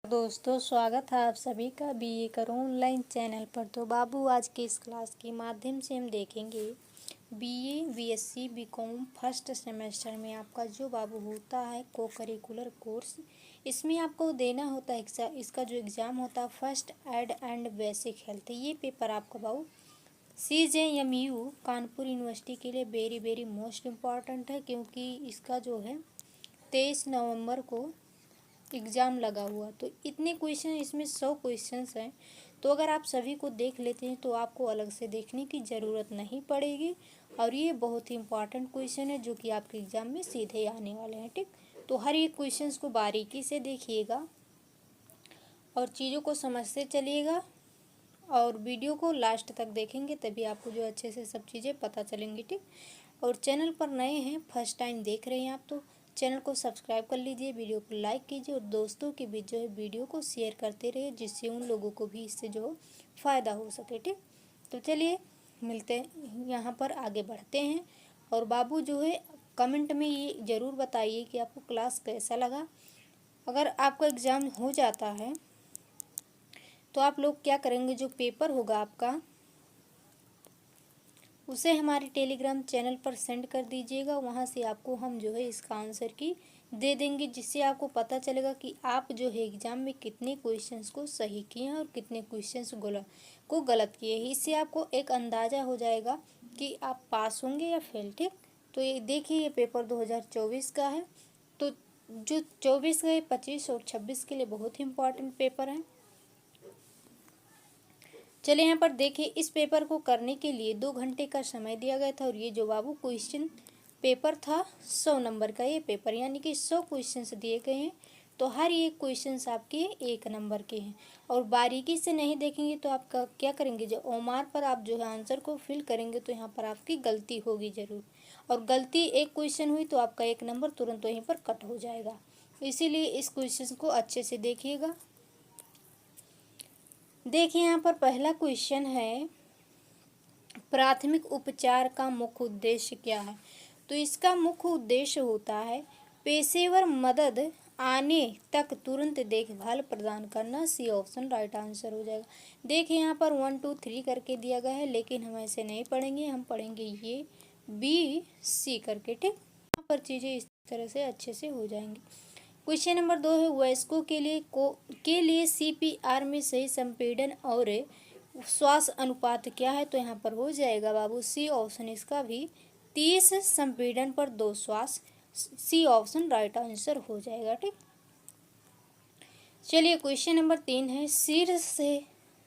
दोस्तों, स्वागत है आप सभी का बीए करो ऑनलाइन चैनल पर। तो बाबू, आज की इस क्लास के माध्यम से हम देखेंगे BA BSc BCom first semester में आपका जो बाबू होता है को करिकुलर कोर्स, इसमें आपको देना होता है इसका जो एग्ज़ाम होता है first aid and basic health. ये पेपर आपका बाबू CJMU कानपुर यूनिवर्सिटी के लिए वेरी वेरी मोस्ट इम्पॉर्टेंट है, क्योंकि इसका जो है 23 नवंबर को एग्ज़ाम लगा हुआ। तो इतने क्वेश्चन, इसमें 100 क्वेश्चंस हैं। तो अगर आप सभी को देख लेते हैं तो आपको अलग से देखने की ज़रूरत नहीं पड़ेगी। और ये बहुत ही इंपॉर्टेंट क्वेश्चन है जो कि आपके एग्ज़ाम में सीधे आने वाले हैं। ठीक, तो हर एक क्वेश्चंस को बारीकी से देखिएगा और चीज़ों को समझते चलिएगा, और वीडियो को लास्ट तक देखेंगे तभी आपको जो अच्छे से सब चीज़ें पता चलेंगी। ठीक, और चैनल पर नए हैं, फर्स्ट टाइम देख रहे हैं आप, तो चैनल को सब्सक्राइब कर लीजिए, वीडियो को लाइक कीजिए और दोस्तों के बीच जो है वीडियो को शेयर करते रहिए, जिससे उन लोगों को भी इससे जो फ़ायदा हो सके। ठीक, तो चलिए मिलते हैं, यहाँ पर आगे बढ़ते हैं। और बाबू जो है कमेंट में ये ज़रूर बताइए कि आपको क्लास कैसा लगा। अगर आपका एग्ज़ाम हो जाता है तो आप लोग क्या करेंगे, जो पेपर होगा आपका उसे हमारे टेलीग्राम चैनल पर सेंड कर दीजिएगा। वहाँ से आपको हम जो है इसका आंसर की दे देंगे, जिससे आपको पता चलेगा कि आप जो है एग्ज़ाम में कितने क्वेश्चंस को सही किए हैं और कितने क्वेश्चंस को गलत किए हैं। इससे आपको एक अंदाज़ा हो जाएगा कि आप पास होंगे या फेल। ठीक, तो ये देखिए, ये पेपर 2024 का है। तो जो 24 का, 25 और 26 के लिए बहुत ही इम्पोर्टेंट पेपर है। चलिए यहाँ पर देखिए, इस पेपर को करने के लिए 2 घंटे का समय दिया गया था। और ये जो बाबू क्वेश्चन पेपर था 100 नंबर का ये पेपर, यानी कि 100 क्वेश्चंस दिए गए हैं। तो हर एक क्वेश्चंस आपके 1 नंबर के हैं। और बारीकी से नहीं देखेंगे तो आपका क्या करेंगे, जो ओमार पर आप जो है आंसर को फिल करेंगे तो यहाँ पर आपकी गलती होगी ज़रूर। और गलती एक क्वेश्चन हुई तो आपका 1 नंबर तुरंत वहीं पर कट हो जाएगा। इसीलिए इस क्वेश्चन को अच्छे से देखिएगा। देखिए यहाँ पर पहला क्वेश्चन है, प्राथमिक उपचार का मुख्य उद्देश्य क्या है। तो इसका मुख्य उद्देश्य होता है पेशेवर मदद आने तक तुरंत देखभाल प्रदान करना। सी ऑप्शन राइट आंसर हो जाएगा। देखिए यहाँ पर 1 2 3 करके दिया गया है, लेकिन हम ऐसे नहीं पढ़ेंगे, हम पढ़ेंगे ये B C करके। ठीक, यहाँ पर चीज़ें इस तरह से अच्छे से हो जाएंगी। क्वेश्चन नंबर 2 है, वयस्कों के लिए CPR में सही संपीड़न और श्वास अनुपात क्या है। तो यहाँ पर हो जाएगा बाबू सी ऑप्शन, इसका भी 30 संपीड़न पर 2 श्वास। सी ऑप्शन राइट आंसर हो जाएगा। ठीक, चलिए क्वेश्चन नंबर 3 है,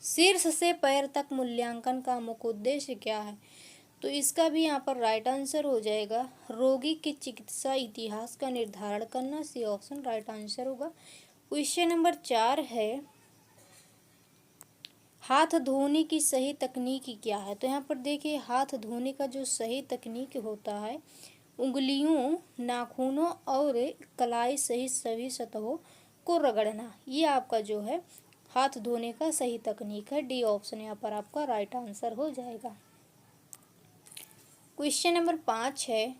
शीर्ष से पैर तक मूल्यांकन का मुख्य उद्देश्य क्या है। तो इसका भी यहाँ पर राइट आंसर हो जाएगा रोगी के चिकित्सा इतिहास का निर्धारण करना। सी ऑप्शन राइट आंसर होगा। क्वेश्चन नंबर 4 है, हाथ धोने की सही तकनीक क्या है। तो यहाँ पर देखिए, हाथ धोने का जो सही तकनीक होता है, उंगलियों, नाखूनों और कलाई सहित सभी सतहों को रगड़ना, ये आपका जो है हाथ धोने का सही तकनीक है। डी ऑप्शन यहाँ पर आपका राइट आंसर हो जाएगा। क्वेश्चन नंबर 5 है,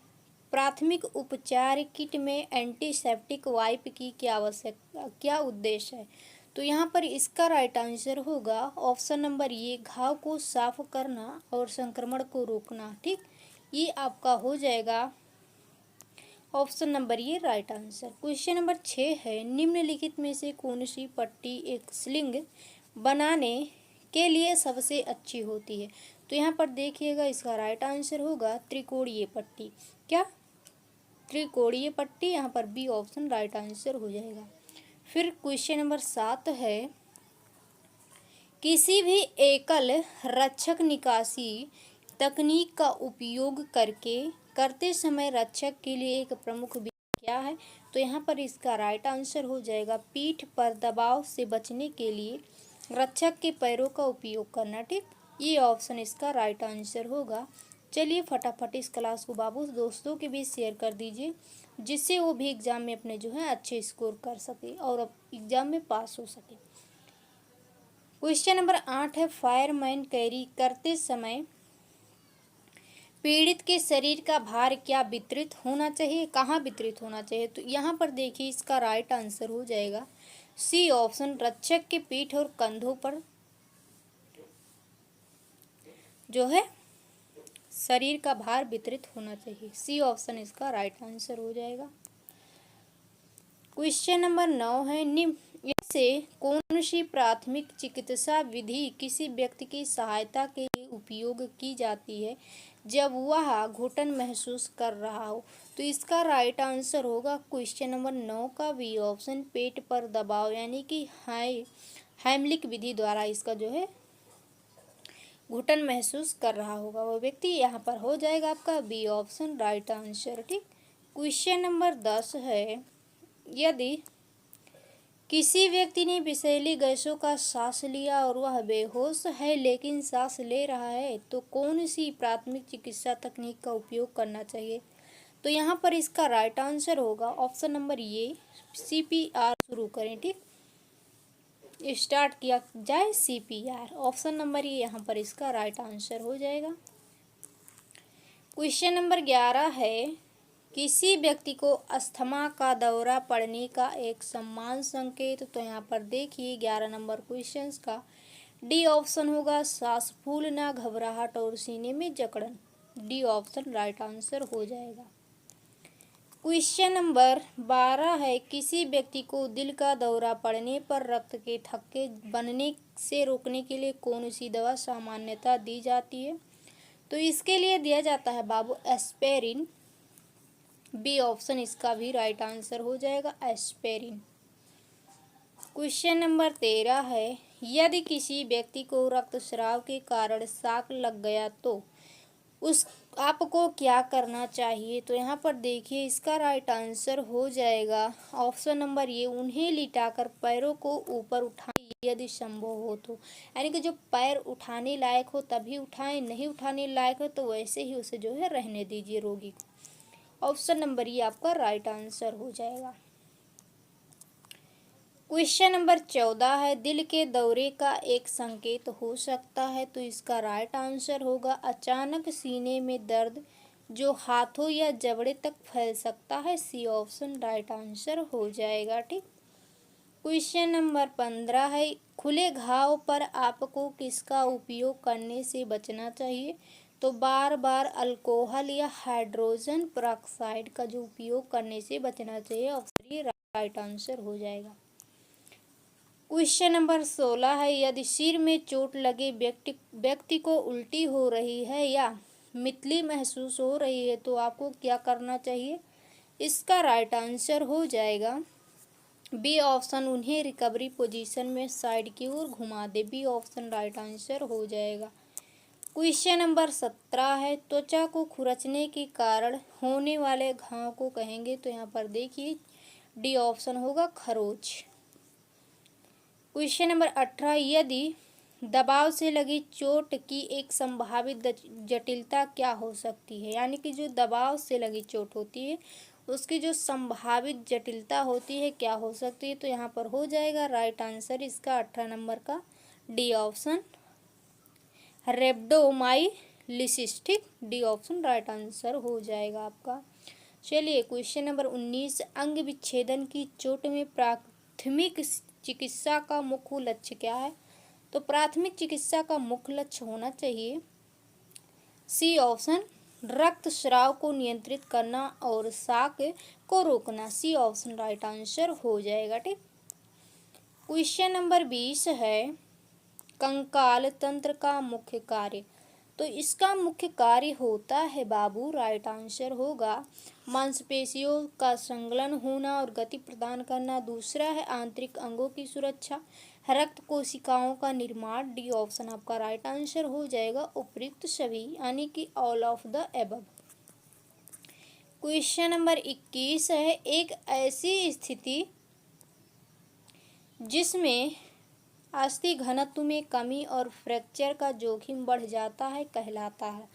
प्राथमिक उपचार किट में एंटीसेप्टिक वाइप की क्या उद्देश्य है। तो यहाँ पर इसका राइट आंसर होगा ऑप्शन नंबर ये, घाव को साफ करना और संक्रमण को रोकना। ठीक, ये आपका हो जाएगा ऑप्शन नंबर ये राइट आंसर। क्वेश्चन नंबर 6 है, निम्नलिखित में से कौन सी पट्टी एक स्लिंग बनाने के लिए सबसे अच्छी होती है। तो यहाँ पर देखिएगा, इसका राइट आंसर होगा त्रिकोणीय पट्टी। क्या, त्रिकोणीय पट्टी, यहाँ पर बी ऑप्शन राइट आंसर हो जाएगा। फिर क्वेश्चन नंबर 7 है, किसी भी एकल रक्षक निकासी तकनीक का उपयोग करते समय रक्षक के लिए एक प्रमुख विधि क्या है। तो यहाँ पर इसका राइट आंसर हो जाएगा पीठ पर दबाव से बचने के लिए रक्षक के पैरों का उपयोग करना। ठीक, ये ऑप्शन इसका राइट आंसर होगा। चलिए फटाफट इस क्लास को बाबू दोस्तों के बीच शेयर कर दीजिए, जिससे वो भी एग्ज़ाम में अपने जो है अच्छे स्कोर कर सके और एग्ज़ाम में पास हो सके। क्वेश्चन नंबर 8 है, फायरमैन कैरी करते समय पीड़ित के शरीर का भार क्या वितरित होना चाहिए, कहाँ वितरित होना चाहिए। तो यहाँ पर देखिए, इसका राइट आंसर हो जाएगा सी ऑप्शन रक्षक के पीठ और कंधों पर जो है शरीर का भार वितरित होना चाहिए। सी ऑप्शन इसका राइट आंसर हो जाएगा। क्वेश्चन नंबर 9 है, निम्न से कौन सी प्राथमिक चिकित्सा विधि किसी व्यक्ति की सहायता के लिए उपयोग की जाती है जब वह घुटन महसूस कर रहा हो? तो इसका राइट आंसर होगा क्वेश्चन नंबर 9 का बी ऑप्शन, पेट पर दबाव यानी कि हाइमलिक विधि द्वारा इसका जो है घुटन महसूस कर रहा होगा वो व्यक्ति। यहाँ पर हो जाएगा आपका बी ऑप्शन राइट आंसर। ठीक। क्वेश्चन नंबर 10 है, यदि किसी व्यक्ति ने विषैली गैसों का सांस लिया और वह बेहोश है लेकिन सांस ले रहा है तो कौन सी प्राथमिक चिकित्सा तकनीक का उपयोग करना चाहिए? तो यहाँ पर इसका राइट आंसर होगा ऑप्शन नंबर ये, CPR शुरू करें। ठीक, स्टार्ट किया जाए CPR। ऑप्शन नंबर ये यहाँ पर इसका राइट आंसर हो जाएगा। क्वेश्चन नंबर 11 है, किसी व्यक्ति को अस्थमा का दौरा पड़ने का एक समान संकेत। तो यहाँ पर देखिए 11 नंबर क्वेश्चन का डी ऑप्शन होगा, सांस फूलना, घबराहट और सीने में जकड़न। डी ऑप्शन राइट आंसर हो जाएगा। क्वेश्चन नंबर 12 है, किसी व्यक्ति को दिल का दौरा पड़ने पर रक्त के थक्के बनने से रोकने के लिए कौन सी दवा सामान्यतः दी जाती है? तो इसके लिए दिया जाता है बाबू एस्पिरिन। बी ऑप्शन इसका भी राइट आंसर हो जाएगा, एस्पिरिन। क्वेश्चन नंबर 13 है, यदि किसी व्यक्ति को रक्तस्राव के कारण शाक लग गया तो आपको क्या करना चाहिए? तो यहाँ पर देखिए इसका राइट आंसर हो जाएगा ऑप्शन नंबर ये, उन्हें लिटाकर पैरों को ऊपर उठाएं यदि संभव हो तो। यानी कि जो पैर उठाने लायक हो तभी उठाएं, नहीं उठाने लायक हो तो वैसे ही उसे जो है रहने दीजिए रोगी को। ऑप्शन नंबर ये आपका राइट आंसर हो जाएगा। क्वेश्चन नंबर 14 है, दिल के दौरे का एक संकेत हो सकता है। तो इसका राइट आंसर होगा अचानक सीने में दर्द जो हाथों या जबड़े तक फैल सकता है। सी ऑप्शन राइट आंसर हो जाएगा। ठीक। क्वेश्चन नंबर 15 है, खुले घाव पर आपको किसका उपयोग करने से बचना चाहिए? तो बार बार अल्कोहल या हाइड्रोजन पेरोक्साइड का जो उपयोग करने से बचना चाहिए। ऑप्शन ये राइट आंसर हो जाएगा। क्वेश्चन नंबर 16 है, यदि सिर में चोट लगे व्यक्ति को उल्टी हो रही है या मितली महसूस हो रही है तो आपको क्या करना चाहिए? इसका राइट आंसर हो जाएगा बी ऑप्शन, उन्हें रिकवरी पोजीशन में साइड की ओर घुमा दे। बी ऑप्शन राइट आंसर हो जाएगा। क्वेश्चन नंबर 17 है, त्वचा को खुरचने के कारण होने वाले घाव को कहेंगे। तो यहाँ पर देखिए डी ऑप्शन होगा खरोच। क्वेश्चन नंबर 18, यदि दबाव से लगी चोट की एक संभावित जटिलता क्या हो सकती है? यानी कि जो दबाव से लगी चोट होती है उसकी जो संभावित जटिलता होती है क्या हो सकती है? तो यहाँ पर हो जाएगा राइट आंसर इसका 18 नंबर का डी ऑप्शन, रेब्डोमाइलिसिस। ठीक, डी ऑप्शन राइट आंसर हो जाएगा आपका। चलिए क्वेश्चन नंबर 19, अंग विच्छेदन की चोट में प्राथमिक चिकित्सा का मुख्य लक्ष्य क्या है? तो प्राथमिक चिकित्सा का मुख्य लक्ष्य होना चाहिए सी ऑप्शन, रक्तस्राव को नियंत्रित करना और शाक को रोकना। सी ऑप्शन राइट आंसर हो जाएगा। ठीक। क्वेश्चन नंबर 20 है, कंकाल तंत्र का मुख्य कार्य। तो इसका मुख्य कार्य होता है बाबू, राइट आंसर होगा मांसपेशियों का संलग्न होना और गति प्रदान करना। दूसरा है आंतरिक अंगों की सुरक्षा, रक्त कोशिकाओं का निर्माण। डी ऑप्शन आपका राइट आंसर हो जाएगा उपयुक्त सभी, यानी कि all of the above. Question number 21 है, एक ऐसी स्थिति जिसमें अस्थि घनत्व में कमी और फ्रैक्चर का जोखिम बढ़ जाता है कहलाता है।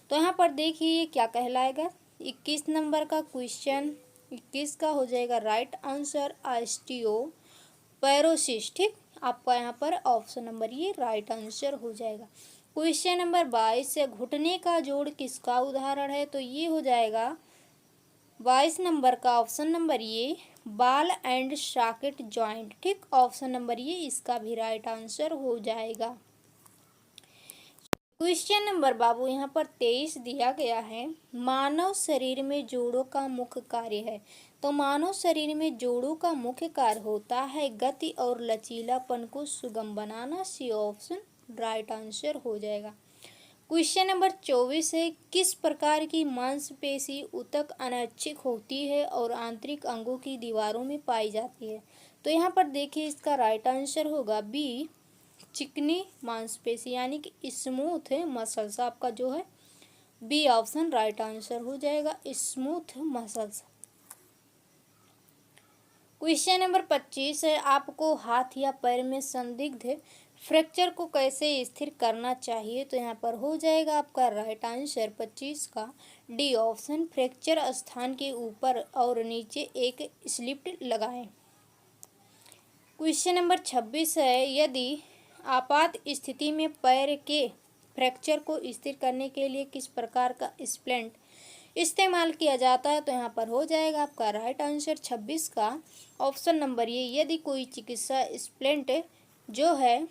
तो यहाँ पर देखिए क्या कहलाएगा, 21 नंबर का क्वेश्चन 21 का हो जाएगा राइट आंसर ऑस्टियोपोरोसिस। ठीक, आपका यहाँ पर ऑप्शन नंबर ये राइट आंसर हो जाएगा। क्वेश्चन नंबर 22 से घुटने का जोड़ किसका उदाहरण है? तो ये हो जाएगा 22 नंबर का ऑप्शन नंबर ये बाल एंड सॉकेट जॉइंट। ठीक, ऑप्शन नंबर ये इसका भी राइट आंसर हो जाएगा। क्वेश्चन नंबर बाबू यहाँ पर 23 दिया गया है, मानव शरीर में जोड़ों का मुख्य कार्य है। तो मानव शरीर में जोड़ों का मुख्य कार्य होता है गति और लचीलापन को सुगम बनाना। सी ऑप्शन राइट आंसर हो जाएगा। क्वेश्चन नंबर 24 है, किस प्रकार की मांसपेशी ऊतक अनैच्छिक होती है और आंतरिक अंगों की दीवारों में पाई जाती है। तो यहाँ पर देखिए इसका राइट आंसर होगा बी, चिकनी मांसपेशी यानी कि स्मूथ मसल्स। आपका जो है बी ऑप्शन राइट आंसर हो जाएगा, स्मूथ मसल्स। क्वेश्चन नंबर 25 है, आपको हाथ या पैर में संदिग्ध फ्रैक्चर को कैसे स्थिर करना चाहिए। तो यहाँ पर हो जाएगा आपका राइट आंसर 25 का डी ऑप्शन, फ्रैक्चर स्थान के ऊपर और नीचे एक स्लिप लगाएं। क्वेश्चन नंबर 26 है, यदि आपात स्थिति में पैर के फ्रैक्चर को स्थिर करने के लिए किस प्रकार का स्प्लिंट इस्तेमाल किया जाता है। तो यहाँ पर हो जाएगा आपका राइट आंसर 26 का ऑप्शन नंबर ये, यदि कोई चिकित्सा स्प्लिंट जो है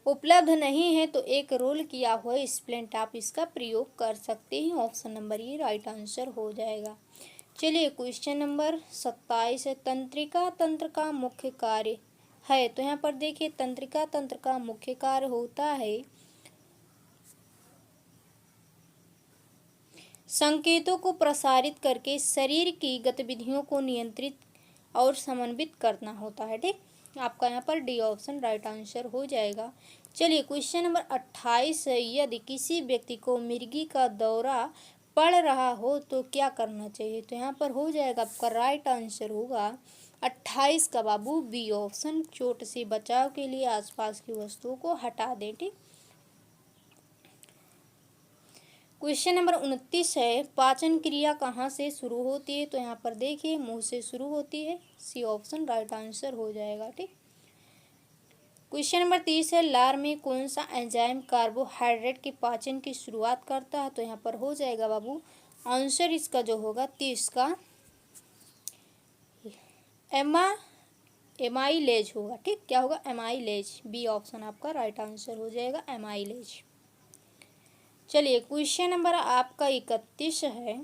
उपलब्ध नहीं है तो एक रोल किया हुआ स्प्लिंट आप इसका प्रयोग कर सकते हैं। ऑप्शन नंबर ये राइट आंसर हो जाएगा। चलिए क्वेश्चन नंबर 27 है, तंत्रिका तंत्र का मुख्य कार्य है। तो यहाँ पर देखिए तंत्रिका तंत्र का मुख्य कार्य होता है संकेतों को प्रसारित करके शरीर की गतिविधियों को नियंत्रित और समन्वित करना होता है। ठीक, आपका यहाँ पर डी ऑप्शन राइट आंसर हो जाएगा। चलिए क्वेश्चन नंबर 28 है, यदि किसी व्यक्ति को मिर्गी का दौरा पड़ रहा हो तो क्या करना चाहिए। तो यहाँ पर हो जाएगा आपका राइट आंसर होगा 28 का बाबू बी ऑप्शन, चोट से बचाव के लिए आसपास की वस्तुओं को हटा दें। ठीक, क्वेश्चन नंबर 29 है, पाचन क्रिया कहाँ से शुरू होती है। तो यहाँ पर देखिए मुंह से शुरू होती है, सी ऑप्शन राइट आंसर हो जाएगा। ठीक, क्वेश्चन नंबर 30 है, लार में कौन सा एंजाइम कार्बोहाइड्रेट के पाचन की शुरुआत करता है। तो यहाँ पर हो जाएगा बाबू आंसर इसका जो होगा 30 का एमाइलेज होगा। ठीक, क्या होगा एमाइलेज, बी ऑप्शन आपका राइट आंसर हो जाएगा एमाइलेज। चलिए क्वेश्चन नंबर आपका 31 है,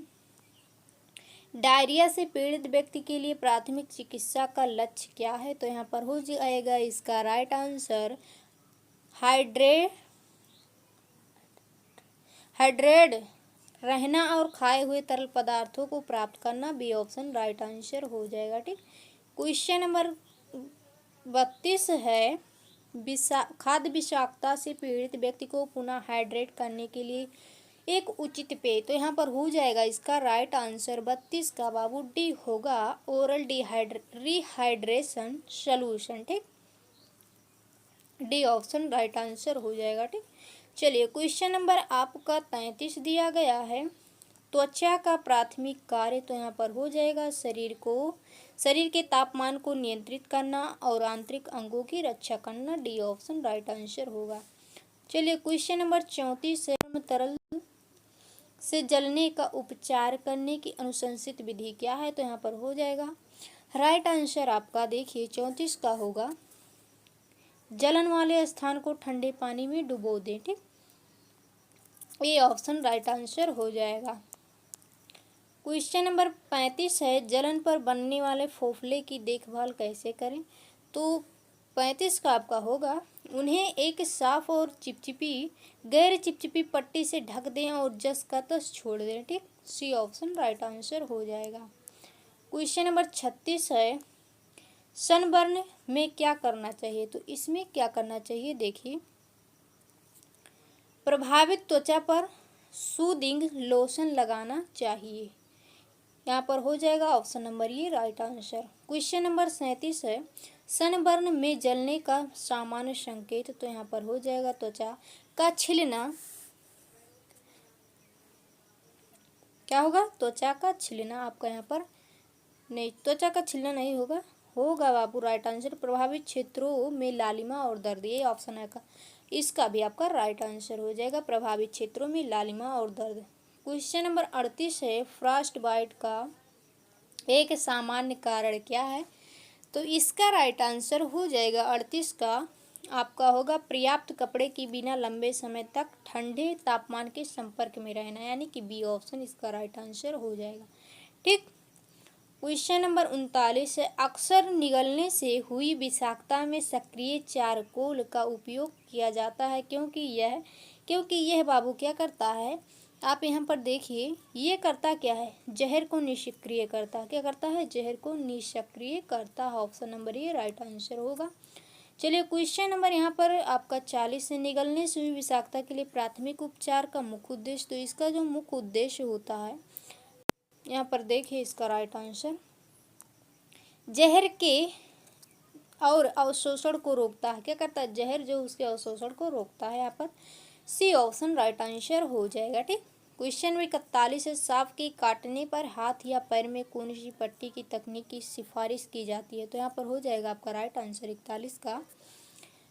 डायरिया से पीड़ित व्यक्ति के लिए प्राथमिक चिकित्सा का लक्ष्य क्या है। तो यहाँ पर हो जाएगा इसका राइट आंसर हाइड्रेट रहना और खाए हुए तरल पदार्थों को प्राप्त करना, बी ऑप्शन राइट आंसर हो जाएगा। ठीक, क्वेश्चन नंबर 32 है, खाद्य विषाक्तता से पीड़ित व्यक्ति को पुनः हाइड्रेट करने के लिए एक उचित पेय। तो यहाँ पर हो जाएगा इसका राइट आंसर 32 का बाबू डी होगा ओरल रिहाइड्रेशन सॉल्यूशन। ठीक, डी ऑप्शन राइट आंसर हो जाएगा। ठीक, चलिए क्वेश्चन नंबर आपका 33 दिया गया है, त्वचा का प्राथमिक कार्य। तो यहाँ पर हो जाएगा शरीर के तापमान को नियंत्रित करना और आंतरिक अंगों की रक्षा करना, डी ऑप्शन राइट आंसर होगा। चलिए क्वेश्चन नंबर 34 है, तरल से जलने का उपचार करने की अनुशंसित विधि क्या है। तो यहाँ पर हो जाएगा राइट आंसर आपका देखिए 34 का होगा जलन वाले स्थान को ठंडे पानी में डुबो दें। ठीक, ये ऑप्शन राइट आंसर हो जाएगा। क्वेश्चन नंबर 35 है, जलन पर बनने वाले फोफले की देखभाल कैसे करें। तो 35 का आपका होगा, उन्हें एक साफ और गैर चिपचिपी पट्टी से ढक दें और जस का तस छोड़ दें। ठीक, सी ऑप्शन राइट आंसर हो जाएगा। क्वेश्चन नंबर 36 है, सनबर्न में क्या करना चाहिए। तो इसमें क्या करना चाहिए देखिए, प्रभावित त्वचा पर सूदिंग लोशन लगाना चाहिए। यहाँ पर हो जाएगा ऑप्शन नंबर ये राइट आंसर। क्वेश्चन नंबर 37 है, सनबर्न में जलने का सामान्य संकेत। तो यहाँ पर हो जाएगा त्वचा का छिलना, क्या होगा त्वचा का छिलना। आपका यहाँ पर नहीं, त्वचा का छिलना नहीं होगा बाबू राइट आंसर। प्रभावित क्षेत्रों में लालिमा और दर्द, ये ऑप्शन है का, इसका भी आपका राइट आंसर हो जाएगा, प्रभावित क्षेत्रों में लालिमा और दर्द। क्वेश्चन नंबर 38 है, फ्रॉस्ट बाइट का एक सामान्य कारण क्या है? तो इसका राइट आंसर हो जाएगा 38 का आपका होगा पर्याप्त कपड़े की बिना लंबे समय तक ठंडे तापमान के संपर्क में रहना, यानी कि बी ऑप्शन इसका राइट आंसर हो जाएगा। ठीक। क्वेश्चन नंबर 39 है, अक्सर निगलने से हुई विषाक्तता में सक्रिय चारकोल का उपयोग किया जाता है क्योंकि यह बाबू क्या करता है, आप यहाँ पर देखिए, ये करता क्या है, जहर को निष्क्रिय करता। क्या करता है? जहर को निष्क्रिय करता है। ऑप्शन नंबर ये राइट आंसर होगा। चलिए क्वेश्चन नंबर यहाँ पर आपका 40 से, निगलने से हुई विषाक्तता के लिए प्राथमिक उपचार का मुख्य उद्देश्य। तो इसका जो मुख्य उद्देश्य होता है, यहाँ पर देखिए इसका राइट आंसर जहर के और अवशोषण को रोकता है। क्या करता है? जहर जो उसके अवशोषण को रोकता है। यहाँ पर सी ऑप्शन राइट आंसर हो जाएगा। ठीक। क्वेश्चन नंबर 41 है, सांप के काटने पर हाथ या पैर में कौन सी पट्टी की तकनीक की सिफारिश की जाती है? तो यहाँ पर हो जाएगा आपका राइट आंसर 41 का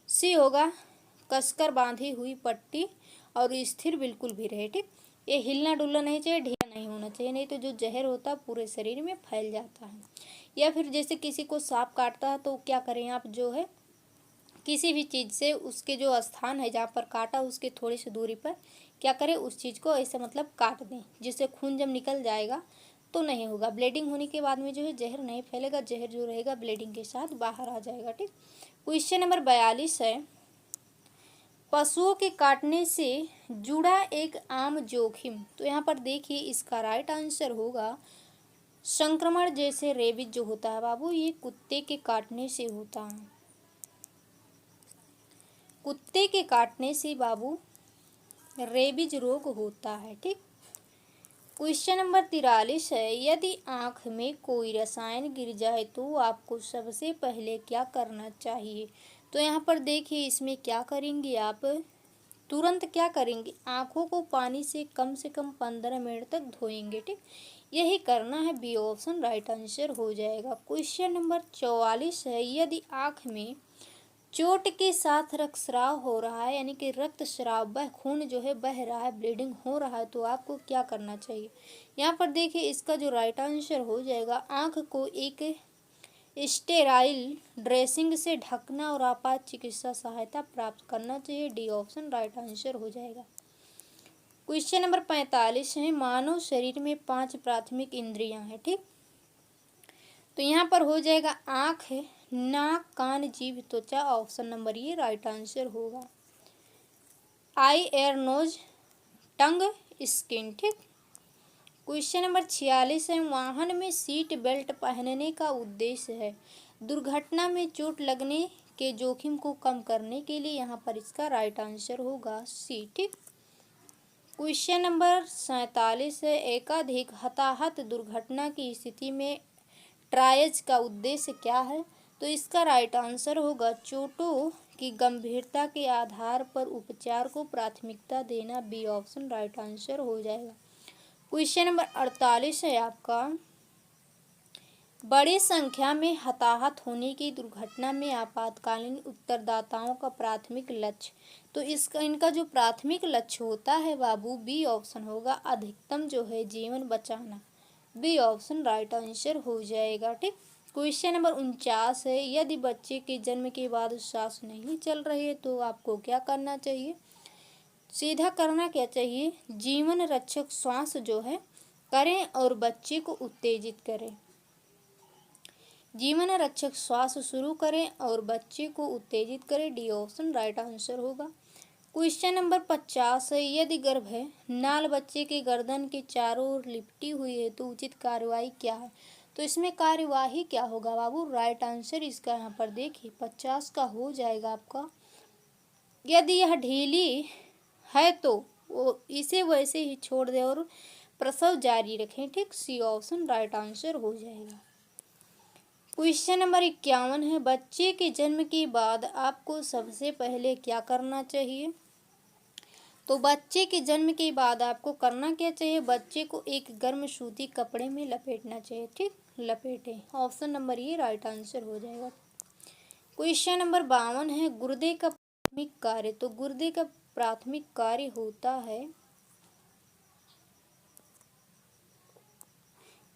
सी होगा, कसकर बांधी हुई पट्टी और स्थिर बिल्कुल भी रहे। ठीक। ये हिलना डुलना नहीं चाहिए, ढीला नहीं होना चाहिए, नहीं तो जो जहर होता है पूरे शरीर में फैल जाता है। या फिर जैसे किसी को सांप काटता है तो क्या करें आप, जो है किसी भी चीज़ से उसके जो स्थान है जहाँ पर काटा उसके थोड़ी सी दूरी पर क्या करें, उस चीज़ को ऐसे मतलब काट दें, जिससे खून जब निकल जाएगा तो नहीं होगा। ब्लीडिंग होने के बाद में जो है जहर नहीं फैलेगा, जहर जो रहेगा ब्लीडिंग के साथ बाहर आ जाएगा। ठीक। क्वेश्चन नंबर 42 है, पशुओं के काटने से जुड़ा एक आम जोखिम। तो यहाँ पर देखिए इसका राइट आंसर होगा संक्रमण, जैसे रेबीज जो होता है बाबू, ये कुत्ते के काटने से होता है। कुत्ते के काटने से बाबू रेबीज रोग होता है। ठीक। क्वेश्चन नंबर 43 है, यदि आंख में कोई रसायन गिर जाए तो आपको सबसे पहले क्या करना चाहिए? तो यहाँ पर देखिए इसमें क्या करेंगे आप, तुरंत क्या करेंगे, आंखों को पानी से कम 15 मिनट तक धोएंगे। ठीक। यही करना है, बी ऑप्शन राइट आंसर हो जाएगा। क्वेश्चन नंबर 44 है, यदि आंख में चोट के साथ रक्तस्राव हो रहा है, यानी कि रक्तस्राव खून जो है बह रहा है, ब्लीडिंग हो रहा है, तो आपको क्या करना चाहिए? यहाँ पर देखिए इसका जो राइट आंसर हो जाएगा, आंख को एक स्टेराइल ड्रेसिंग से ढकना और आपात चिकित्सा सहायता प्राप्त करना चाहिए। डी ऑप्शन राइट आंसर हो जाएगा। क्वेश्चन नंबर 45 है, मानव शरीर में 5 प्राथमिक इंद्रियां हैं। ठीक। तो यहाँ पर हो जाएगा आँख, नाक, कान, जीभ, त्वचा। ऑप्शन नंबर ये राइट आंसर होगा। आई, एयर, नोज, टंग, स्किन। ठीक। क्वेश्चन नंबर 46 है, वाहन में सीट बेल्ट पहनने का उद्देश्य है दुर्घटना में चोट लगने के जोखिम को कम करने के लिए। यहाँ पर इसका राइट आंसर होगा सी। ठीक। क्वेश्चन नंबर 47 है, एकाधिक हताहत दुर्घटना की स्थिति में ट्रायज का उद्देश्य क्या है? तो इसका राइट आंसर होगा चोटों की गंभीरता के आधार पर उपचार को प्राथमिकता देना। बी ऑप्शन राइट आंसर हो जाएगा। क्वेश्चन नंबर 48 है आपका, बड़ी संख्या में हताहत होने की दुर्घटना में आपातकालीन उत्तरदाताओं का प्राथमिक लक्ष्य। तो इनका जो प्राथमिक लक्ष्य होता है बाबू, बी ऑप्शन होगा अधिकतम जो है जीवन बचाना। बी ऑप्शन राइट आंसर हो जाएगा। ठीक। क्वेश्चन नंबर 49 है, यदि बच्चे के जन्म के बाद सांस नहीं चल रही है तो आपको क्या करना चाहिए? सीधा करना क्या चाहिए, जीवन रक्षक श्वास जो है करें और बच्चे को उत्तेजित करें। जीवन रक्षक श्वास शुरू करें और बच्चे को उत्तेजित करें। डी ऑप्शन राइट आंसर होगा। क्वेश्चन नंबर 50 है, यदि गर्भ है नाल बच्चे के गर्दन के चारों ओर लिपटी हुई है तो उचित कार्यवाही क्या है? तो इसमें कार्यवाही क्या होगा बाबू? राइट आंसर इसका यहाँ पर देखिए 50 का हो जाएगा आपका, यदि यह ढीली है तो वो इसे वैसे ही छोड़ दे और प्रसव जारी रखें। ठीक। सी ऑप्शन राइट आंसर हो जाएगा। क्वेश्चन नंबर 51 है, बच्चे के जन्म के बाद आपको सबसे पहले क्या करना चाहिए? तो बच्चे के जन्म के बाद आपको करना क्या चाहिए? बच्चे को एक गर्म सूती कपड़े में लपेटना चाहिए। ठीक। लपेटें। ऑप्शन नंबर ये राइट आंसर हो जाएगा। क्वेश्चन नंबर 52 है, गुर्दे का प्राथमिक कार्य। तो गुर्दे का प्राथमिक कार्य होता है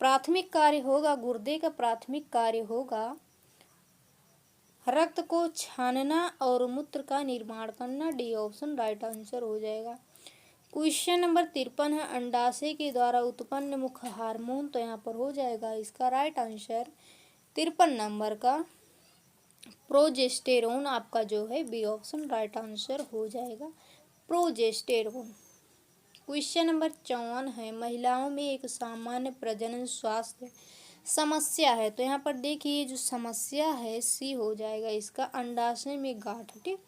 प्राथमिक कार्य होगा, गुर्दे का प्राथमिक कार्य होगा रक्त को छानना और मूत्र का निर्माण करना। डी ऑप्शन राइट आंसर हो जाएगा। क्वेश्चन नंबर 53 है, अंडाशय के द्वारा उत्पन्न मुख्य हार्मोन, तो यहाँ पर हो जाएगा इसका राइट आंसर 53 नंबर का प्रोजेस्टेरोन आपका जो है बी ऑप्शन राइट आंसर हो जाएगा, प्रोजेस्टेरोन। क्वेश्चन नंबर 54 है, महिलाओं में एक सामान्य प्रजनन स्वास्थ्य समस्या है, तो यहाँ पर देखिए जो समस्या है सी हो जाएगा इसका, अंडाशय में गांठ। ठीक,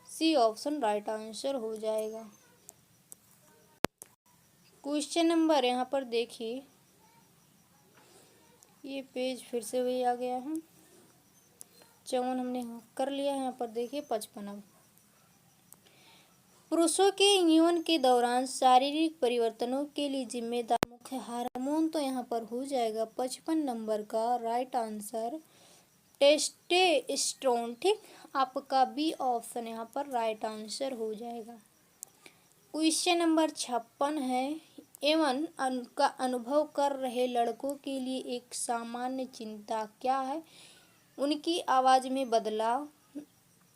सी ऑप्शन राइट आंसर हो जाएगा। क्वेश्चन नंबर यहाँ पर देखिए, ये पेज फिर से वही आ गया है, 54 हमने कर लिया है। यहाँ पर देखिए 55 अब पुरुषों के यौन के दौरान शारीरिक परिवर्तनों के लिए जिम्मेदार मुख्य हार्मोन, तो यहाँ पर हो जाएगा 55 नंबर का राइट आंसर टेस्टोस्टेरोन। ठीक, आपका बी ऑप्शन यहाँ पर राइट आंसर हो जाएगा। क्वेश्चन नंबर 56 है, एवं का अनुभव कर रहे लड़कों के लिए एक सामान्य चिंता क्या है? उनकी आवाज़ में बदलाव,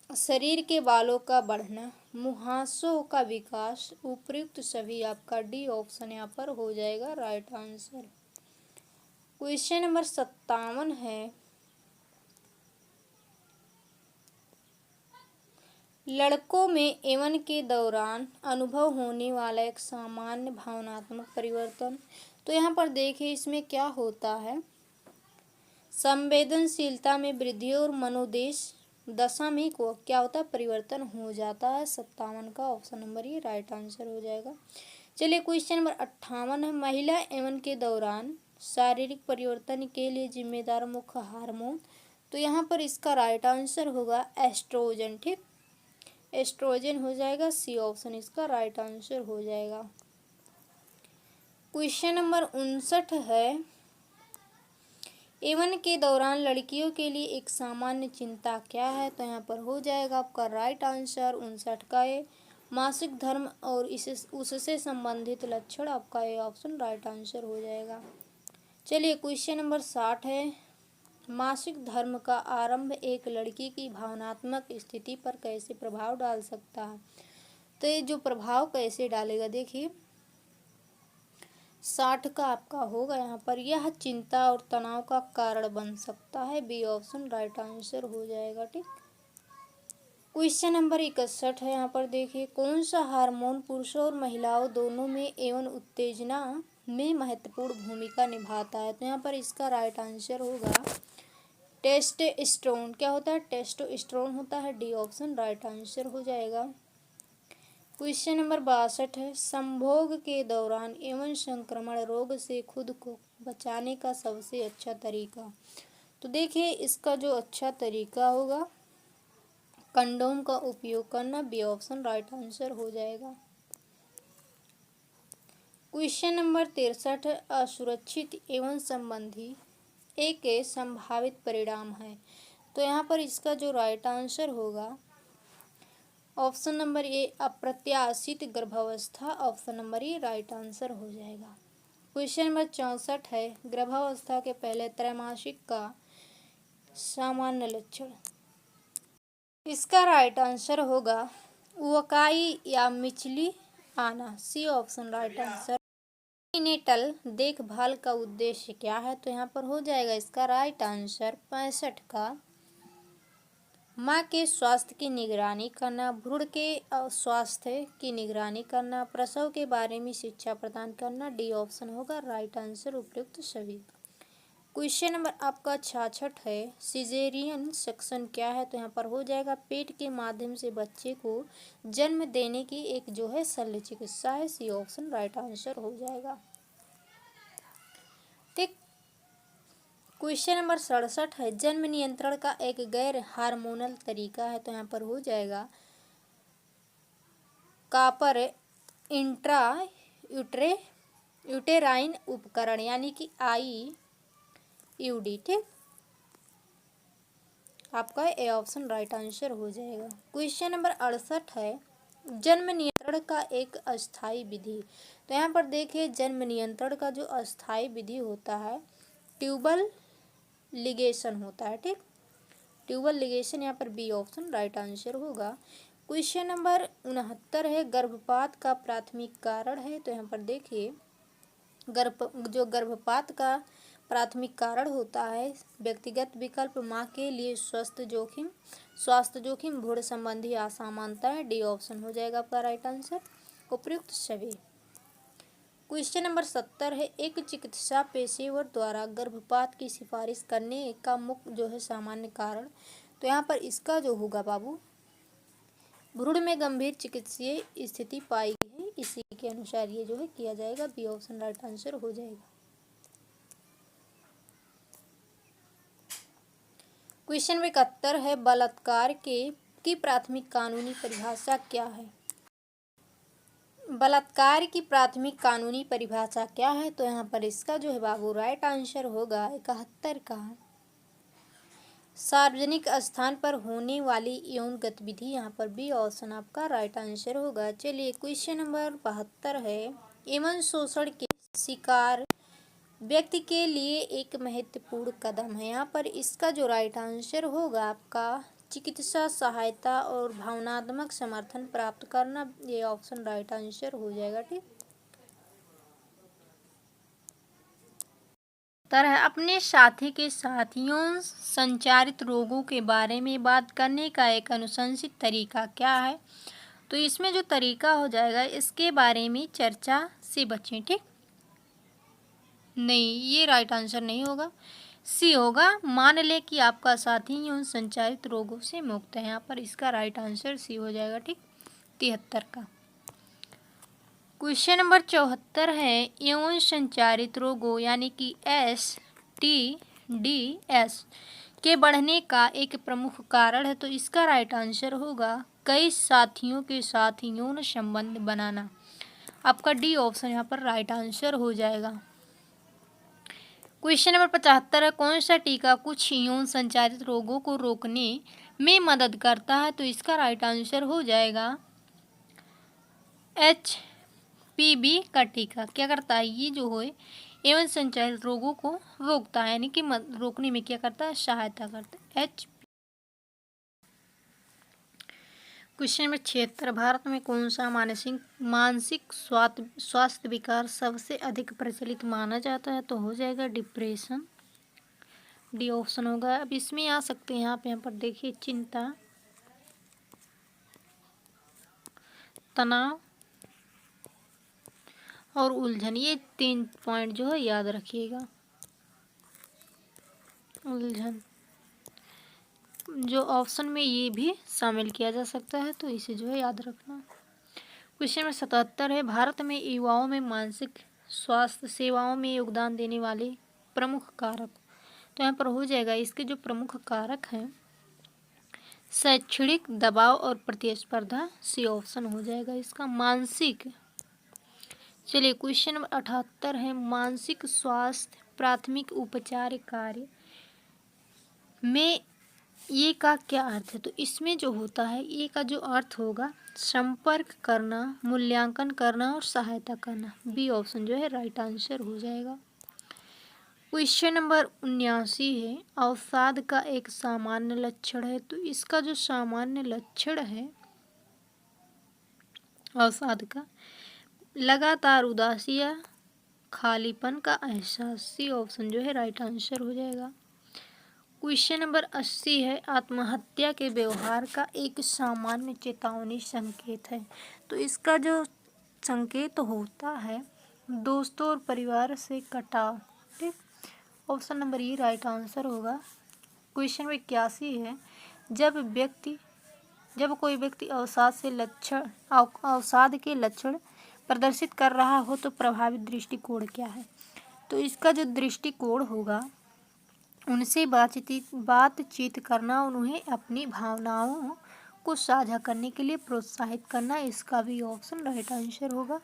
शरीर के बालों का बढ़ना, मुहासों का विकास, उपयुक्त सभी। आपका डी ऑप्शन यहाँ पर हो जाएगा राइट आंसर। क्वेश्चन नंबर 57 है, लड़कों में यौवन के दौरान अनुभव होने वाला एक सामान्य भावनात्मक परिवर्तन, तो यहाँ पर देखिए इसमें क्या होता है, संवेदनशीलता में वृद्धि और मनोदेश दशा में को क्या होता है, परिवर्तन हो जाता है। 57 का ऑप्शन नंबर ये राइट आंसर हो जाएगा। चलिए क्वेश्चन नंबर 58 है, महिला यौवन के दौरान शारीरिक परिवर्तन के लिए जिम्मेदार मुख्य हार्मोन, तो यहाँ पर इसका राइट आंसर होगा एस्ट्रोजन। ठीक, एस्ट्रोजन हो जाएगा, सी ऑप्शन इसका राइट आंसर हो जाएगा। क्वेश्चन नंबर 59 है, यौवन के दौरान लड़कियों के लिए एक सामान्य चिंता क्या है, तो यहाँ पर हो जाएगा आपका राइट आंसर 59 का ए मासिक धर्म और उससे संबंधित लक्षण। आपका ए ऑप्शन राइट आंसर हो जाएगा। चलिए क्वेश्चन नंबर 60 है, मासिक धर्म का आरंभ एक लड़की की भावनात्मक स्थिति पर कैसे प्रभाव डाल सकता है, तो ये जो प्रभाव कैसे डालेगा देखिए 60 का आपका होगा यहाँ पर, यह चिंता और तनाव का कारण बन सकता है। बी ऑप्शन राइट आंसर हो जाएगा। ठीक, क्वेश्चन नंबर 61 है, यहाँ पर देखिए कौन सा हार्मोन पुरुषों और महिलाओं दोनों में यौन उत्तेजना में महत्वपूर्ण भूमिका निभाता है, तो यहाँ पर इसका राइट आंसर होगा टेस्टोस्टेरोन। क्या होता है, टेस्टोस्टेरोन होता है। डी ऑप्शन राइट आंसर हो जाएगा। क्वेश्चन नंबर 62 है, संभोग के दौरान यौन संक्रमण रोग से खुद को बचाने का सबसे अच्छा तरीका, तो देखिए इसका जो अच्छा तरीका होगा कंडोम का उपयोग करना। बी ऑप्शन राइट आंसर हो जाएगा। क्वेश्चन नंबर 63 है, असुरक्षित यौन संबंधी एक संभावित परिणाम है, तो यहाँ पर इसका जो राइट आंसर होगा ऑप्शन नंबर ए अप्रत्याशित गर्भावस्था। Option number A right answer हो जाएगा। क्वेश्चन नंबर 64 है, गर्भावस्था के पहले त्रैमासिक का सामान्य लक्षण, इसका राइट आंसर होगा उकाई या मिचली आना। C option right answer. Prenatal देखभाल का उद्देश्य क्या है, तो यहाँ पर हो जाएगा इसका राइट आंसर 65 का माँ के स्वास्थ्य की निगरानी करना, भ्रूण के स्वास्थ्य की निगरानी करना, प्रसव के बारे में शिक्षा प्रदान करना। डी ऑप्शन होगा राइट आंसर उपयुक्त सभी। क्वेश्चन नंबर आपका 66 है, सिजेरियन सेक्शन क्या है, तो यहाँ पर हो जाएगा पेट के माध्यम से बच्चे को जन्म देने की एक जो है शल्य चिकित्सा है। सी ऑप्शन राइट आंसर हो जाएगा। ठीक, क्वेश्चन नंबर 67 है, जन्म नियंत्रण का एक गैर हार्मोनल तरीका है, तो यहाँ पर हो जाएगा कॉपर इंट्रा यूटेराइन उपकरण यानी कि IUD। ठीक, आपका ए ऑप्शन राइट आंसर हो जाएगा। क्वेश्चन नंबर 68 है, जन्म नियंत्रण नियंत्रण का एक अस्थायी विधि। तो यहाँ पर देखिए जन्म नियंत्रण का जो अस्थायी विधि होता है ट्यूबल लिगेशन होता है। ठीक, ट्यूबल लिगेशन, यहाँ पर बी ऑप्शन राइट आंसर होगा। क्वेश्चन नंबर 69 है गर्भपात का प्राथमिक कारण है। तो यहाँ पर देखिए गर्भपात का प्राथमिक कारण होता है व्यक्तिगत विकल्प, माँ के लिए स्वास्थ्य जोखिम, भ्रूण संबंधी असामान्यताएं। डी ऑप्शन हो जाएगा आपका राइट आंसर, उपयुक्त सभी। क्वेश्चन नंबर 70 है एक चिकित्सा पेशेवर द्वारा गर्भपात की सिफारिश करने का मुख्य जो है सामान्य कारण। तो यहाँ पर इसका जो होगा बाबू, भ्रूण में गंभीर चिकित्सीय स्थिति पाई गई है, इसी के अनुसार ये जो है किया जाएगा। बी ऑप्शन राइट आंसर हो जाएगा। क्वेश्चन नंबर 71 है बलात्कार की प्राथमिक कानूनी परिभाषा क्या है। बलात्कार की प्राथमिक कानूनी परिभाषा क्या है। तो यहाँ पर इसका जो है बाबू राइट आंसर होगा 71 का सार्वजनिक स्थान पर होने वाली यौन गतिविधि। यहाँ पर बी ऑप्शन आपका राइट आंसर होगा। चलिए क्वेश्चन नंबर 72 है यौन शोषण के शिकार व्यक्ति के लिए एक महत्वपूर्ण कदम है। यहाँ पर इसका जो राइट आंसर होगा आपका चिकित्सा सहायता और भावनात्मक समर्थन प्राप्त करना। ये ऑप्शन राइट आंसर हो जाएगा। ठीक, तरह अपने साथी के साथ यौन संचारित रोगों के बारे में बात करने का एक अनुशंसित तरीका क्या है। तो इसमें जो तरीका हो जाएगा इसके बारे में चर्चा से बचें। ठीक, नहीं, ये राइट आंसर नहीं होगा, सी होगा। मान ले कि आपका साथी यौन संचारित रोगों से मुक्त है। यहाँ पर इसका राइट आंसर सी हो जाएगा। ठीक, 73 का। क्वेश्चन नंबर 74 है यौन संचारित रोगों यानी कि STDs के बढ़ने का एक प्रमुख कारण है। तो इसका राइट आंसर होगा कई साथियों के साथ यौन संबंध बनाना। आपका डी ऑप्शन यहाँ पर राइट आंसर हो जाएगा। क्वेश्चन नंबर 75 है कौन सा टीका कुछ यौन संचारित रोगों को रोकने में मदद करता है। तो इसका राइट आंसर हो जाएगा HPV का टीका। क्या करता है, ये जो है यौन संचारित रोगों को रोकता है, यानी कि रोकने में क्या करता है, सहायता करता है। क्वेश्चन नंबर 76 भारत में कौन सा मानसिक स्वास्थ्य विकार सबसे अधिक प्रचलित माना जाता है। तो हो जाएगा डिप्रेशन, डी ऑप्शन होगा। अब इसमें आ सकते हैं आप यहाँ पर देखिए चिंता, तनाव और उलझन, ये 3 पॉइंट जो है याद रखिएगा। उलझन जो ऑप्शन में ये भी शामिल किया जा सकता है, तो इसे जो है याद रखना। क्वेश्चन नंबर 77 है भारत में युवाओं में मानसिक स्वास्थ्य सेवाओं में योगदान देने वाले प्रमुख कारक। तो यहाँ पर हो जाएगा इसके जो प्रमुख कारक हैं शैक्षणिक दबाव और प्रतिस्पर्धा। सी ऑप्शन हो जाएगा इसका मानसिक। चलिए क्वेश्चन नंबर 78 है मानसिक स्वास्थ्य प्राथमिक उपचार कार्य में ये का क्या अर्थ है। तो इसमें जो होता है ये का जो अर्थ होगा संपर्क करना, मूल्यांकन करना और सहायता करना। बी ऑप्शन जो है राइट आंसर हो जाएगा। क्वेश्चन नंबर 79 है अवसाद का एक सामान्य लक्षण है। तो इसका जो सामान्य लक्षण है अवसाद का लगातार उदासी या खालीपन का एहसास। सी ऑप्शन जो है राइट आंसर हो जाएगा। क्वेश्चन नंबर 80 है आत्महत्या के व्यवहार का एक सामान्य चेतावनी संकेत है। तो इसका जो संकेत होता है दोस्तों और परिवार से कटाव। ठीक, ऑप्शन नंबर ई राइट आंसर होगा। क्वेश्चन नंबर 81 है जब कोई व्यक्ति अवसाद के लक्षण प्रदर्शित कर रहा हो तो प्रभावित दृष्टिकोण क्या है। तो इसका जो दृष्टिकोण होगा उनसे बातचीत करना, उन्हें अपनी भावनाओं को साझा करने के लिए प्रोत्साहित करना। इसका भी ऑप्शन राइट आंसर होगा।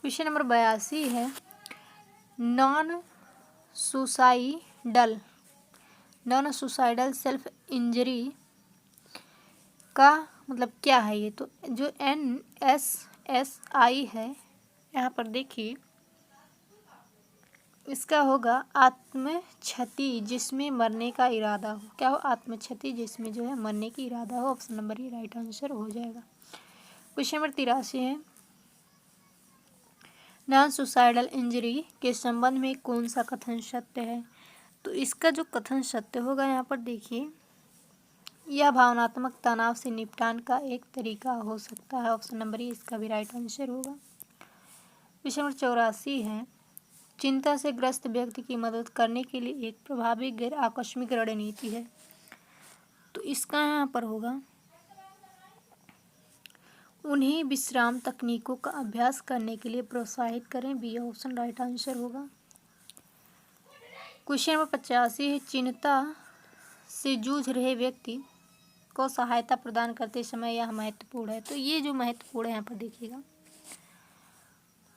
क्वेश्चन नंबर 82 है नॉन सुसाइडल सेल्फ इंजरी का मतलब क्या है ये, तो जो NSSI है यहाँ पर देखिए इसका होगा आत्म क्षति जिसमें मरने का इरादा हो। क्या हो? आत्म क्षति जिसमें जो है मरने की इरादा हो। ऑप्शन नंबर ये राइट आंसर हो जाएगा। क्वेश्चन नंबर 83 है, नॉन सुसाइडल इंजरी के संबंध में कौन सा कथन सत्य है? तो इसका जो कथन सत्य होगा यहाँ पर देखिए, यह भावनात्मक तनाव से निपटान का एक तरीका हो सकता है। ऑप्शन नंबर ये इसका भी राइट आंसर होगा। क्वेश्चन नंबर 84 है, चिंता से ग्रस्त व्यक्ति की मदद करने के लिए एक प्रभावी गैर आकस्मिक रणनीति है। तो इसका यहाँ पर होगा, उन्हें विश्राम तकनीकों का अभ्यास करने के लिए प्रोत्साहित करें। बी ऑप्शन राइट आंसर होगा। क्वेश्चन नंबर 85 है, चिंता से जूझ रहे व्यक्ति को सहायता प्रदान करते समय यह महत्वपूर्ण है। तो ये जो महत्वपूर्ण है यहाँ पर देखिएगा,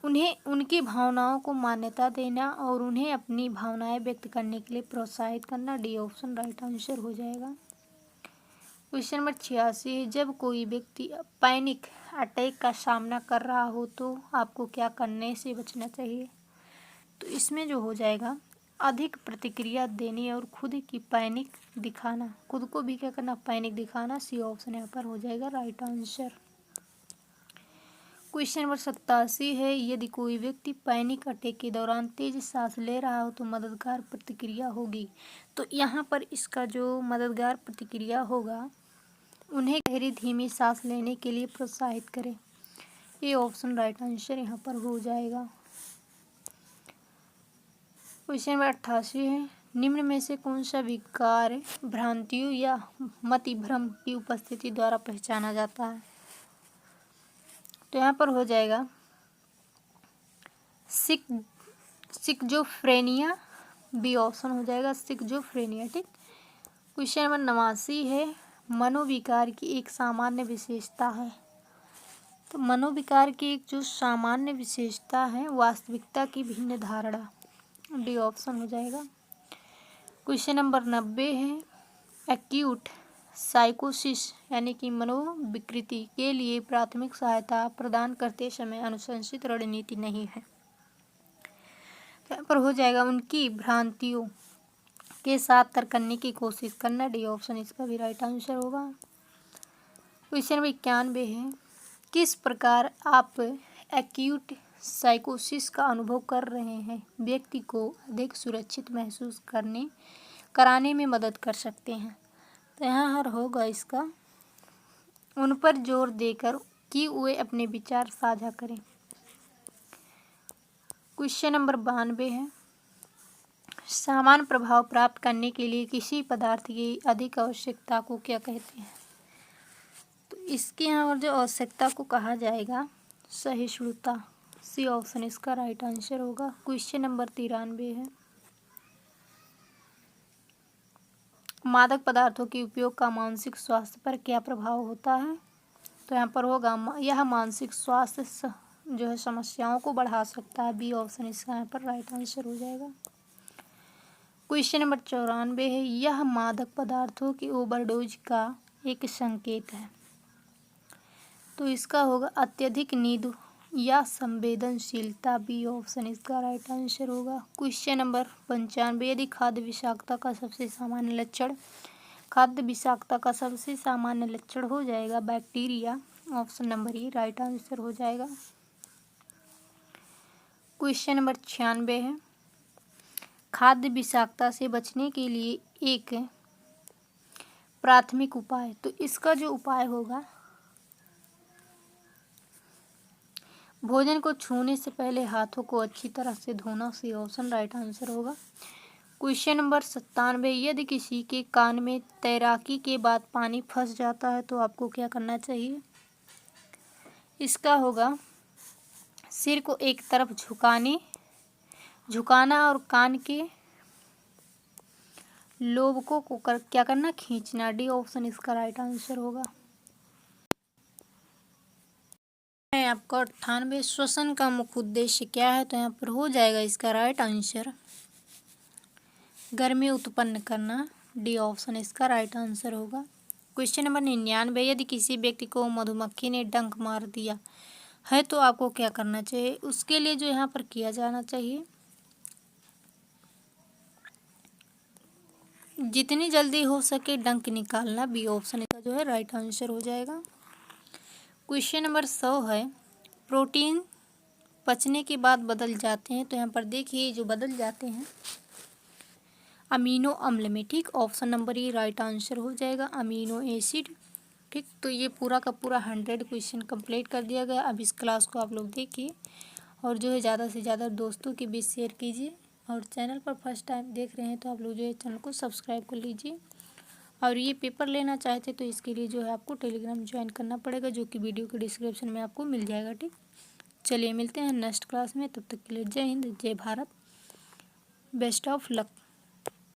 उन्हें उनकी भावनाओं को मान्यता देना और उन्हें अपनी भावनाएं व्यक्त करने के लिए प्रोत्साहित करना। डी ऑप्शन राइट आंसर हो जाएगा। क्वेश्चन नंबर 86 है, जब कोई व्यक्ति पैनिक अटैक का सामना कर रहा हो तो आपको क्या करने से बचना चाहिए? तो इसमें जो हो जाएगा, अधिक प्रतिक्रिया देनी और खुद की पैनिक दिखाना, खुद को भी क्या करना, पैनिक दिखाना। सी ऑप्शन यहाँ पर हो जाएगा राइट आंसर। क्वेश्चन नंबर 87 है, यदि कोई व्यक्ति पैनिक अटैक के दौरान तेज सांस ले रहा हो तो मददगार प्रतिक्रिया होगी। तो यहाँ पर इसका जो मददगार प्रतिक्रिया होगा, उन्हें गहरी धीमी सांस लेने के लिए प्रोत्साहित करें। ये ऑप्शन राइट आंसर यहाँ पर हो जाएगा। क्वेश्चन नंबर 88 है, निम्न में से कौन सा विकार भ्रांतियों या मतिभ्रम की उपस्थिति द्वारा पहचाना जाता है? तो यहाँ पर हो जाएगा सिक्जोफ्रेनिया। बी ऑप्शन हो जाएगा सिक्जोफ्रेनिया। ठीक। क्वेश्चन नंबर 89 है, मनोविकार की एक सामान्य विशेषता है। तो मनोविकार की एक जो सामान्य विशेषता है, वास्तविकता की भिन्न धारणा। डी ऑप्शन हो जाएगा। क्वेश्चन नंबर 90 है, एक्यूट साइकोसिस यानी कि मनोविकृति के लिए प्राथमिक सहायता प्रदान करते समय अनुशंसित रणनीति नहीं है। तो यहाँ पर हो जाएगा, उनकी भ्रांतियों के साथ तर्क करने की कोशिश करना। डी ऑप्शन इसका भी राइट आंसर होगा। क्वेश्चन नंबर 91 है, किस प्रकार आप एक्यूट साइकोसिस का अनुभव कर रहे हैं व्यक्ति को अधिक सुरक्षित महसूस कराने में मदद कर सकते हैं? तो यहाँ हर होगा इसका, उन पर जोर देकर कि वे अपने विचार साझा करें। क्वेश्चन नंबर 92 है, समान प्रभाव प्राप्त करने के लिए किसी पदार्थ की अधिक आवश्यकता को क्या कहते हैं? तो इसके यहाँ और जो आवश्यकता को कहा जाएगा सहिष्णुता। सी ऑप्शन इसका राइट आंसर होगा। क्वेश्चन नंबर 93 है, मादक पदार्थों के उपयोग का मानसिक स्वास्थ्य पर क्या प्रभाव होता है? तो यहाँ पर होगा, यह मानसिक स्वास्थ्य जो है समस्याओं को बढ़ा सकता है। बी ऑप्शन इसका यहाँ पर राइट आंसर हो जाएगा। क्वेश्चन नंबर 94 है, यह मादक पदार्थों की ओवरडोज का एक संकेत है। तो इसका होगा अत्यधिक नींद या संवेदनशीलता। बी ऑप्शन इसका राइट आंसर होगा। क्वेश्चन नंबर 95, यदि खाद्य विषाक्तता का सबसे सामान्य लक्षण हो जाएगा बैक्टीरिया। ऑप्शन नंबर ये राइट आंसर हो जाएगा। क्वेश्चन नंबर 96 है, खाद्य विषाक्तता से बचने के लिए एक प्राथमिक उपाय। तो इसका जो उपाय होगा, भोजन को छूने से पहले हाथों को अच्छी तरह से धोना। सी ऑप्शन राइट आंसर होगा। क्वेश्चन नंबर 97, यदि किसी के कान में तैराकी के बाद पानी फंस जाता है तो आपको क्या करना चाहिए? इसका होगा, सिर को एक तरफ झुकाना और कान के लोब को क्या करना, खींचना। डी ऑप्शन इसका राइट आंसर होगा। आपका 98, श्वसन का मुख्य उद्देश्य क्या है? तो यहाँ पर हो जाएगा इसका राइट आंसर गर्मी उत्पन्न करना। डी ऑप्शन इसका राइट आंसर होगा। क्वेश्चन नंबर 99, यदि किसी व्यक्ति को मधुमक्खी ने डंक मार दिया है तो आपको क्या करना चाहिए। उसके लिए जो यहाँ पर किया जाना चाहिए, जितनी जल्दी हो सके डंक निकालना। बी ऑप्शन का जो है राइट आंसर हो जाएगा। क्वेश्चन नंबर 100 है, प्रोटीन पचने के बाद बदल जाते हैं, तो यहाँ पर देखिए जो बदल जाते हैं अमीनो अम्ल में, ठीक। Option number A right answer हो जाएगा, अमीनो एसिड, ठीक। तो ये पूरा का पूरा 100 क्वेश्चन कंप्लीट कर दिया गया। अब इस क्लास को आप लोग देखिए और जो है ज़्यादा से ज़्यादा दोस्तों के बीच शेयर कीजिए, और चैनल पर फर्स्ट टाइम देख रहे हैं तो आप लोग जो है चैनल को सब्सक्राइब कर लीजिए। और ये पेपर लेना चाहते तो इसके लिए जो है आपको टेलीग्राम ज्वाइन करना पड़ेगा, जो कि वीडियो के डिस्क्रिप्शन में आपको मिल जाएगा, ठीक। चलिए मिलते हैं नेक्स्ट क्लास में, तब तक के लिए जय हिंद, जय भारत, बेस्ट ऑफ लक।